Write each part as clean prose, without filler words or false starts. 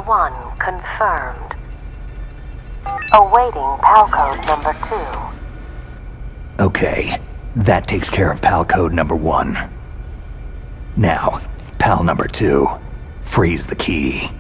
1 confirmed. Awaiting PAL code number 2. Okay, that takes care of PAL code number 1. Now, PAL number 2. Freeze the key.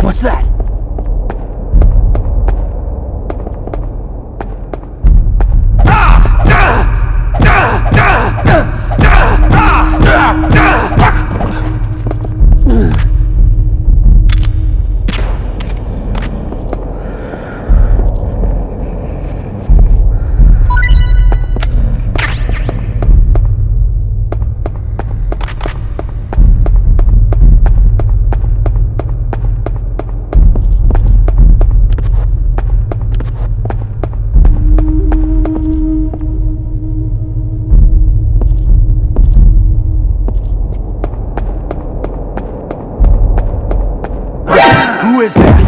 What's that? Who is that?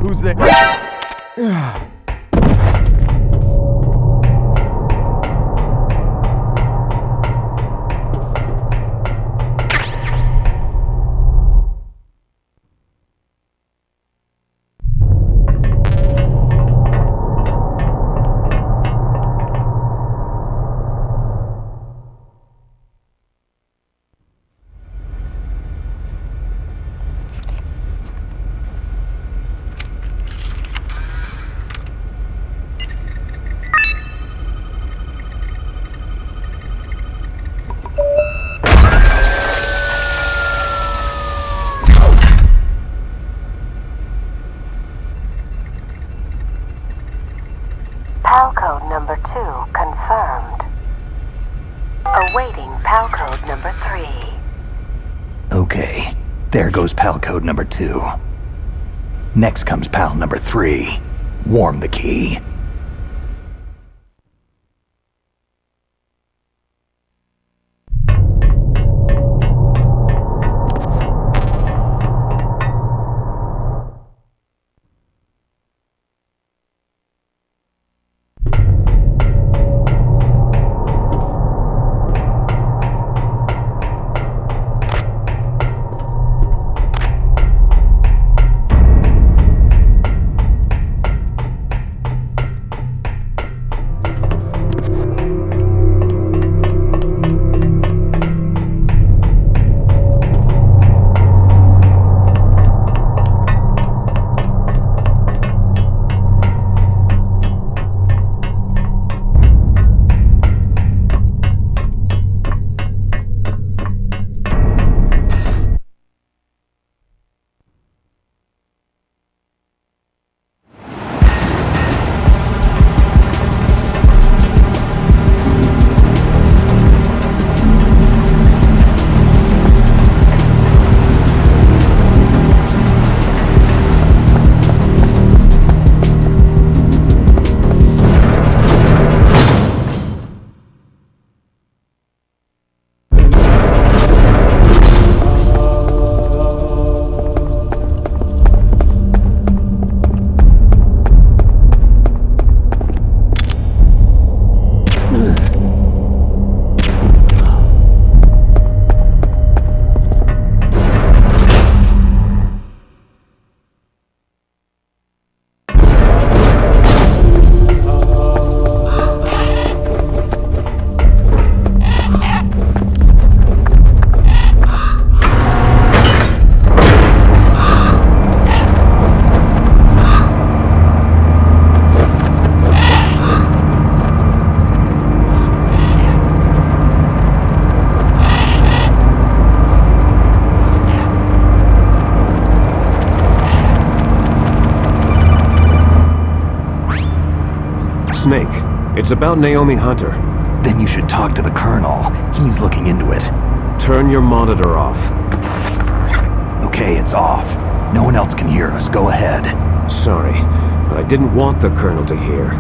Who's there? number 2 confirmed. Awaiting PAL code number 3. Okay, there goes PAL code number 2. Next comes PAL number 3. Warm the key. Snake, it's about Naomi Hunter. Then you should talk to the Colonel. He's looking into it. Turn your monitor off. Okay, it's off. No one else can hear us. Go ahead. Sorry, but I didn't want the Colonel to hear.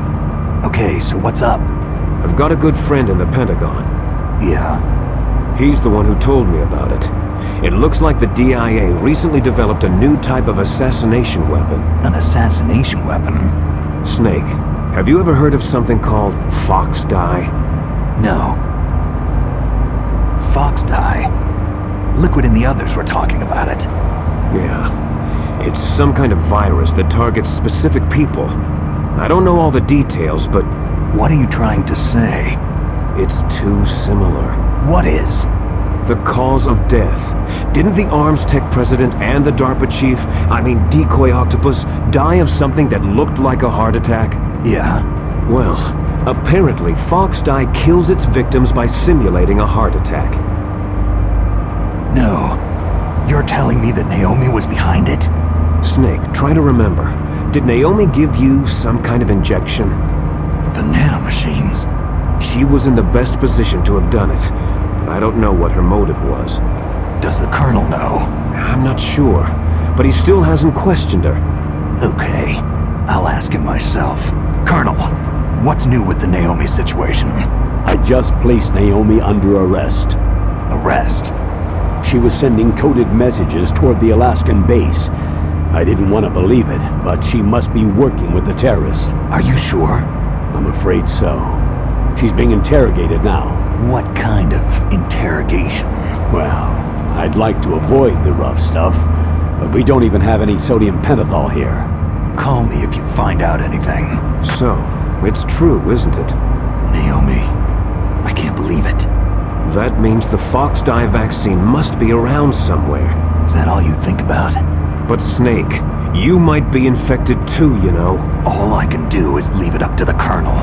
Okay, so what's up? I've got a good friend in the Pentagon. Yeah? He's the one who told me about it. It looks like the DIA recently developed a new type of assassination weapon. An assassination weapon? Snake, have you ever heard of something called Fox Dye? No. Fox Dye? Liquid and the others were talking about it. Yeah. It's some kind of virus that targets specific people. I don't know all the details, but... What are you trying to say? It's too similar. What is? The cause of death. Didn't the Arms Tech president and the DARPA chief, Decoy Octopus, die of something that looked like a heart attack? Yeah. Well, apparently Fox Dye kills its victims by simulating a heart attack. No. You're telling me that Naomi was behind it? Snake, try to remember. Did Naomi give you some kind of injection? The nanomachines. She was in the best position to have done it, but I don't know what her motive was. Does the Colonel know? I'm not sure, but he still hasn't questioned her. Okay, I'll ask him myself. Colonel, what's new with the Naomi situation? I just placed Naomi under arrest. Arrest? She was sending coded messages toward the Alaskan base. I didn't want to believe it, but she must be working with the terrorists. Are you sure? I'm afraid so. She's being interrogated now. What kind of interrogation? Well, I'd like to avoid the rough stuff, but we don't even have any sodium pentothal here. Call me if you find out anything. So, it's true, isn't it? Naomi, I can't believe it. That means the Fox Dye vaccine must be around somewhere. Is that all you think about? But Snake, you might be infected too, you know. All I can do is leave it up to the Colonel.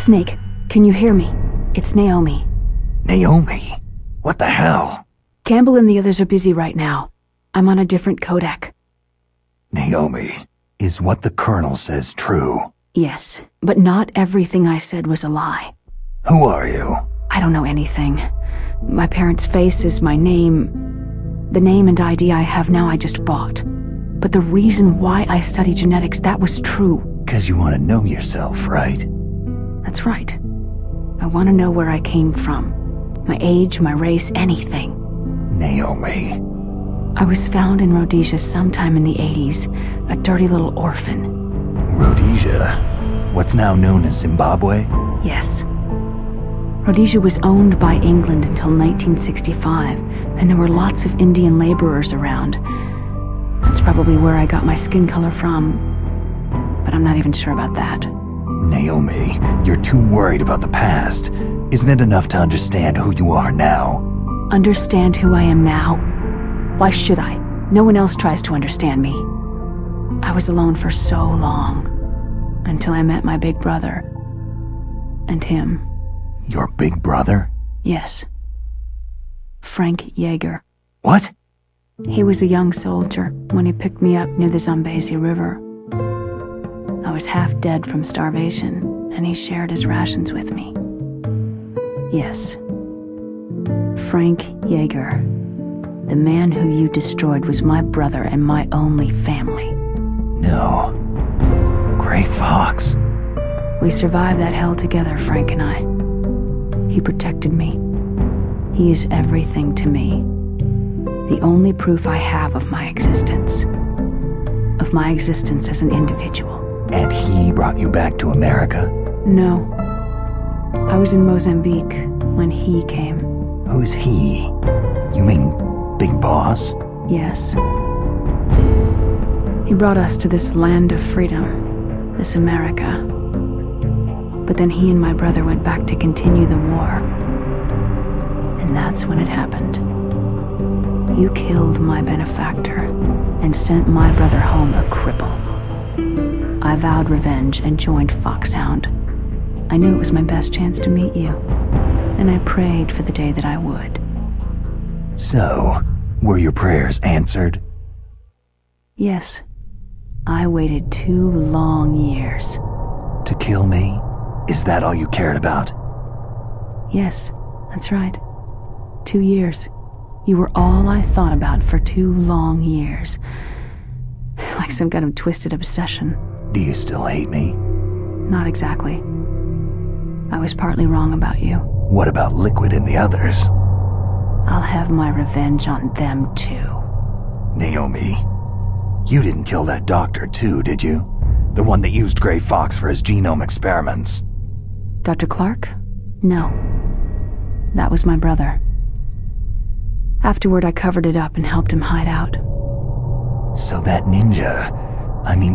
Snake, can you hear me? It's Naomi. Naomi? What the hell? Campbell and the others are busy right now. I'm on a different codec. Naomi, is what the Colonel says true? Yes, but not everything I said was a lie. Who are you? I don't know anything. My parents' face is my name. The name and ID I have now I just bought. But the reason why I study genetics, that was true. 'Cause you want to know yourself, right? That's right. I want to know where I came from. My age, my race, anything. Naomi. I was found in Rhodesia sometime in the 80s, a dirty little orphan. Rhodesia? What's now known as Zimbabwe? Yes. Rhodesia was owned by England until 1965, and there were lots of Indian laborers around. That's probably where I got my skin color from, but I'm not even sure about that. Naomi, you're too worried about the past. Isn't it enough to understand who you are now? Understand who I am now? Why should I? No one else tries to understand me. I was alone for so long, until I met my big brother. And him. Your big brother? Yes. Frank Yeager. What? He was a young soldier when he picked me up near the Zambezi River. I was half dead from starvation, and he shared his rations with me. Yes. Frank Yeager. The man who you destroyed was my brother and my only family. No. Gray Fox. We survived that hell together, Frank and I. He protected me. He is everything to me. The only proof I have of my existence. Of my existence as an individual. And he brought you back to America? No. I was in Mozambique when he came. Who's he? You mean Big Boss? Yes. He brought us to this land of freedom, this America. But then he and my brother went back to continue the war. And that's when it happened. You killed my benefactor and sent my brother home a cripple. I vowed revenge and joined Foxhound. I knew it was my best chance to meet you, and I prayed for the day that I would. So, were your prayers answered? Yes. I waited 2 long years. To kill me? Is that all you cared about? Yes, that's right. 2 years. You were all I thought about for 2 long years. Like some kind of twisted obsession. Do you still hate me? Not exactly. I was partly wrong about you. What about Liquid and the others? I'll have my revenge on them too. Naomi, you didn't kill that doctor too, did you? The one that used Gray Fox for his genome experiments. Dr. Clark? No. That was my brother. Afterward, I covered it up and helped him hide out. So that ninja,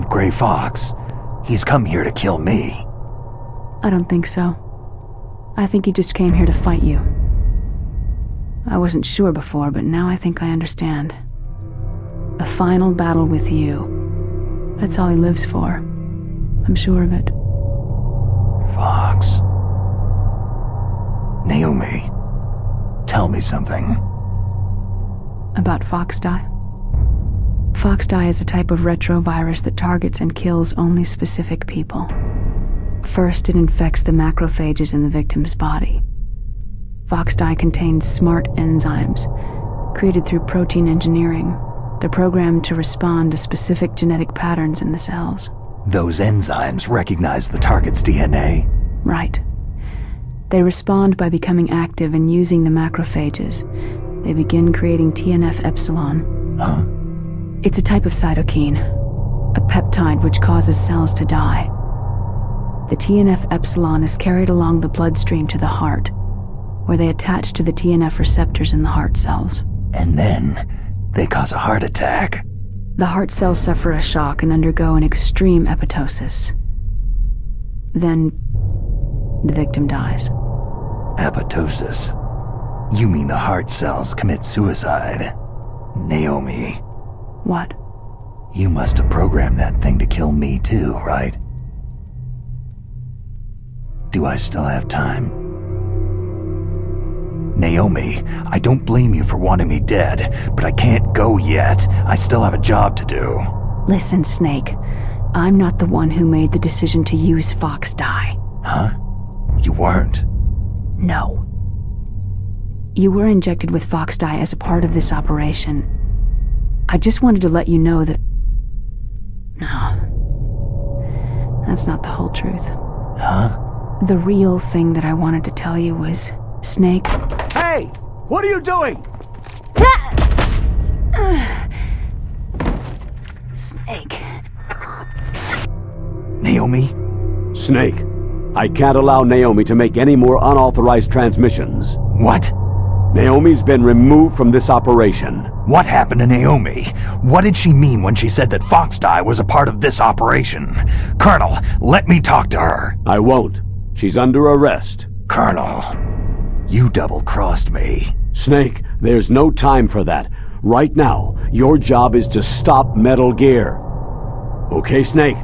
Gray Fox, he's come here to kill me. I don't think so. I think he just came here to fight you. I wasn't sure before, but now I think I understand. A final battle with you. That's all he lives for. I'm sure of it. Fox. Naomi, tell me something. About Foxdie? Foxdie is a type of retrovirus that targets and kills only specific people. First, it infects the macrophages in the victim's body. Foxdie contains smart enzymes, created through protein engineering. They're programmed to respond to specific genetic patterns in the cells. Those enzymes recognize the target's DNA? Right. They respond by becoming active and using the macrophages. They begin creating TNF-epsilon. Huh? It's a type of cytokine, a peptide which causes cells to die. The TNF-epsilon is carried along the bloodstream to the heart, where they attach to the TNF receptors in the heart cells. And then they cause a heart attack. The heart cells suffer a shock and undergo an extreme apoptosis. Then the victim dies. Apoptosis? You mean the heart cells commit suicide? Naomi. What? You must have programmed that thing to kill me too, right? Do I still have time? Naomi, I don't blame you for wanting me dead, but I can't go yet. I still have a job to do. Listen, Snake. I'm not the one who made the decision to use Fox dye. Huh? You weren't? No. You were injected with Fox dye as a part of this operation. I just wanted to let you know that... No. That's not the whole truth. Huh? The real thing that I wanted to tell you was, Snake... Hey! What are you doing? Snake... Naomi? Snake, I can't allow Naomi to make any more unauthorized transmissions. What? Naomi's been removed from this operation. What happened to Naomi? What did she mean when she said that Fox dye was a part of this operation? Colonel, let me talk to her. I won't. She's under arrest. Colonel, you double-crossed me. Snake, there's no time for that. Right now, your job is to stop Metal Gear. Okay, Snake?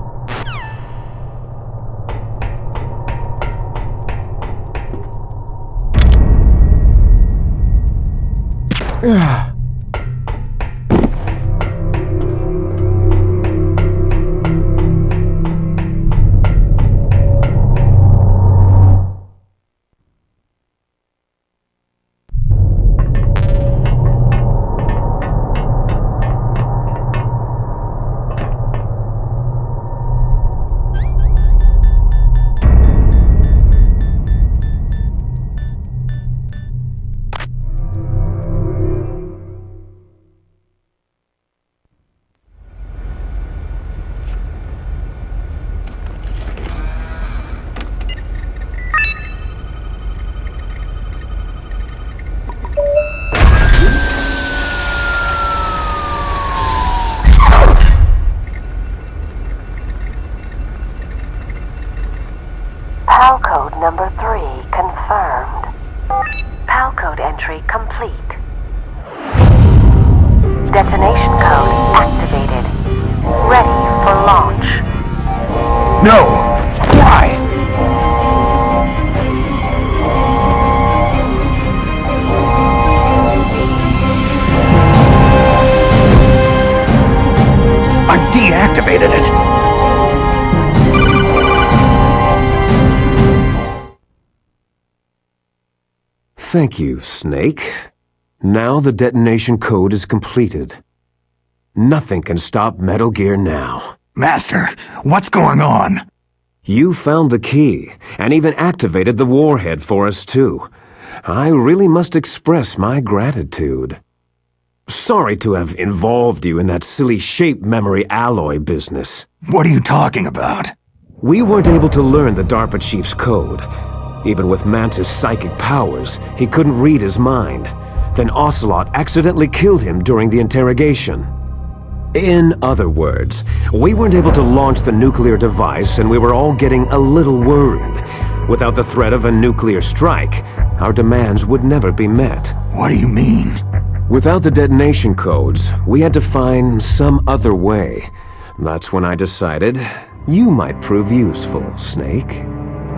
PAL code number 3 confirmed. PAL code entry complete. Detonation code activated. Ready for launch. No! Why? I deactivated it! Thank you, Snake. Now the detonation code is completed. Nothing can stop Metal Gear now. Master, what's going on? You found the key, and even activated the warhead for us too. I really must express my gratitude. Sorry to have involved you in that silly shape memory alloy business. What are you talking about? We weren't able to learn the DARPA chief's code. Even with Mantis' psychic powers, he couldn't read his mind. Then Ocelot accidentally killed him during the interrogation. In other words, we weren't able to launch the nuclear device, and we were all getting a little worried. Without the threat of a nuclear strike, our demands would never be met. What do you mean? Without the detonation codes, we had to find some other way. That's when I decided you might prove useful, Snake.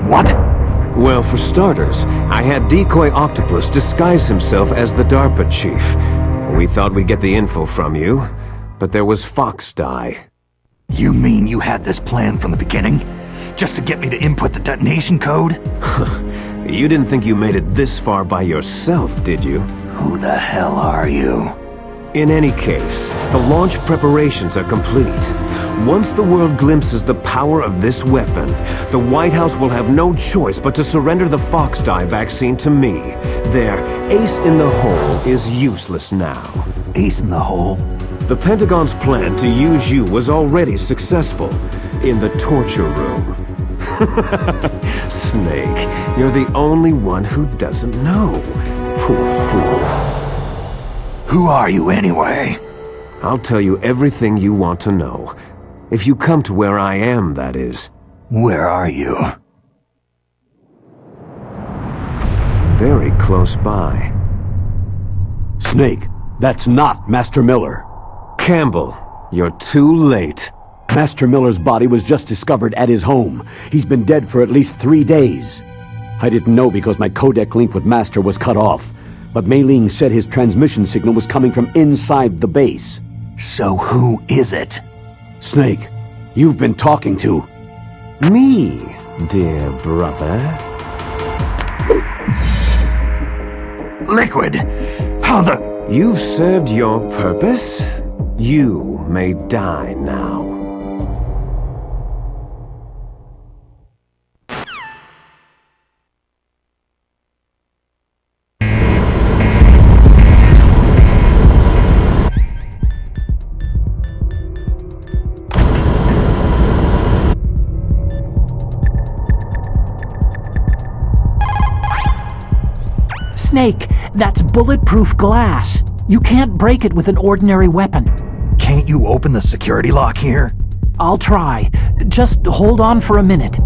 What? Well, for starters, I had Decoy Octopus disguise himself as the DARPA chief. We thought we'd get the info from you, but there was Fox dye. You mean you had this plan from the beginning? Just to get me to input the detonation code? You didn't think you made it this far by yourself, did you? Who the hell are you? In any case, the launch preparations are complete. Once the world glimpses the power of this weapon, the White House will have no choice but to surrender the Fox dye vaccine to me. Their ace in the hole is useless now. Ace in the hole? The Pentagon's plan to use you was already successful in the torture room. Snake, you're the only one who doesn't know. Poor fool. Who are you anyway? I'll tell you everything you want to know. If you come to where I am, that is. Where are you? Very close by. Snake, that's not Master Miller. Campbell, you're too late. Master Miller's body was just discovered at his home. He's been dead for at least 3 days. I didn't know because my codec link with Master was cut off, but Mei Ling said his transmission signal was coming from inside the base. So who is it? Snake, you've been talking to... Me, dear brother. Liquid! How the... You've served your purpose. You may die now. Snake, that's bulletproof glass. You can't break it with an ordinary weapon. Can't you open the security lock here? I'll try. Just hold on for a minute.